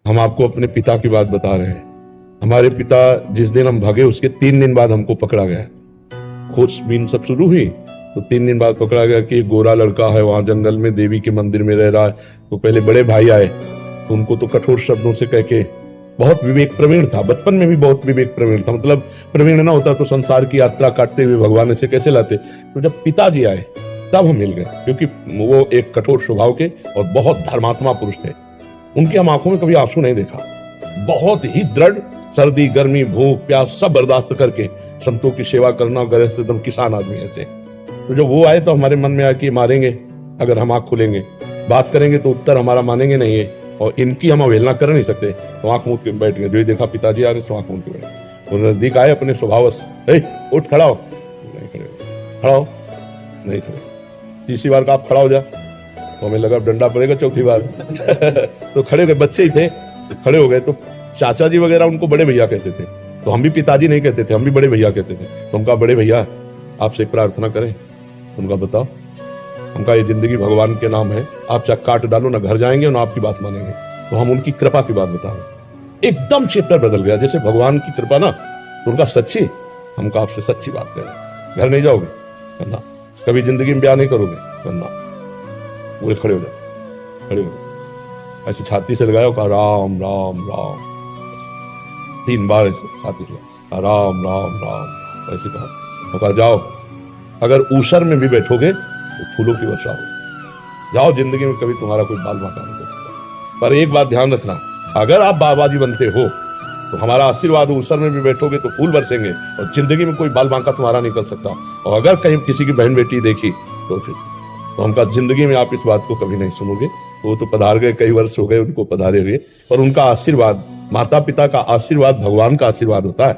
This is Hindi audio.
हम आपको अपने पिता की बात बता रहे हैं। हमारे पिता जिस दिन हम भागे उसके 3 दिन बाद हमको पकड़ा गया। खोजबीन सब शुरू हुई तो 3 दिन बाद पकड़ा गया कि एक गोरा लड़का है वहां जंगल में देवी के मंदिर में रह रहा है। तो पहले बड़े भाई आए तो उनको तो कठोर शब्दों से कह के, बहुत विवेक प्रवीण था, बचपन में भी बहुत विवेक प्रवीण था, मतलब प्रवीण ना होता तो संसार की यात्रा काटते हुए भगवान ऐसे कैसे लाते। तो जब पिताजी आए तब हम मिल गए, क्योंकि वो एक कठोर स्वभाव के और बहुत धर्मात्मा पुरुष थे। उनकी हम आंखों में कभी आंसू नहीं देखा। बहुत ही दृढ़, सर्दी गर्मी भूख प्यास सब बर्दाश्त करके संतों की सेवा करना, गैर एकदम किसान आदमी ऐसे। तो जब वो आए तो हमारे मन में आया कि मारेंगे अगर हम आंख खोलेंगे, बात करेंगे तो उत्तर हमारा मानेंगे नहीं है, और इनकी हम अवहेलना कर नहीं सकते। तो आंख मूंद के बैठ गए। जो ही देखा पिताजी आ रहे तो आंख मूंद के बैठे। वो नजदीक आए, अपने स्वभाव उठ खड़ा हो, नहीं खड़े, खड़ा हो, नहीं खड़े। तीसरी बार का आप खड़ा हो जा, तो हमें लगा डंडा पड़ेगा चौथी बार तो खड़े हो गए, बच्चे ही थे, खड़े हो गए। तो चाचा जी वगैरह उनको बड़े भैया कहते थे, तो हम भी पिताजी नहीं कहते थे, हम भी बड़े भैया कहते थे। तो उनका बड़े भैया आपसे एक प्रार्थना करें। उनका बताओ, उनका ये जिंदगी भगवान के नाम है, आप चाहे काट डालो ना घर जाएंगे ना आपकी बात मानेंगे। तो हम उनकी कृपा की बात बता रहे। एकदम चैप्टर बदल गया, जैसे भगवान की कृपा ना, तो उनका सच्ची, हमका आपसे सच्ची बात करें। घर नहीं जाओगे करना, कभी जिंदगी में ब्याह नहीं करोगे करना। वो खड़े हो जाओ, खड़े हो जाओ, ऐसे छाती से लगाओ, कहा राम राम राम, 3 बार ऐसे छाती से राम राम राम ऐसे कहा। जाओ, अगर ऊसर में भी बैठोगे तो फूलों की वर्षा हो। जाओ, जिंदगी में कभी तुम्हारा कोई बाल बांका नहीं कर सकता। पर एक बात ध्यान रखना, अगर आप बाबा जी बनते हो तो हमारा आशीर्वाद, ऊसर में भी बैठोगे तो फूल बरसेंगे, और जिंदगी में कोई बाल बांका तुम्हारा नहीं कर सकता। और अगर कहीं किसी की बहन बेटी देखी तो फिर तो हमका जिंदगी में आप इस बात को कभी नहीं सुनोगे। वो तो पधार गए, कई वर्ष हो गए उनको पधारे हुए, पर उनका आशीर्वाद, माता पिता का आशीर्वाद भगवान का आशीर्वाद होता है।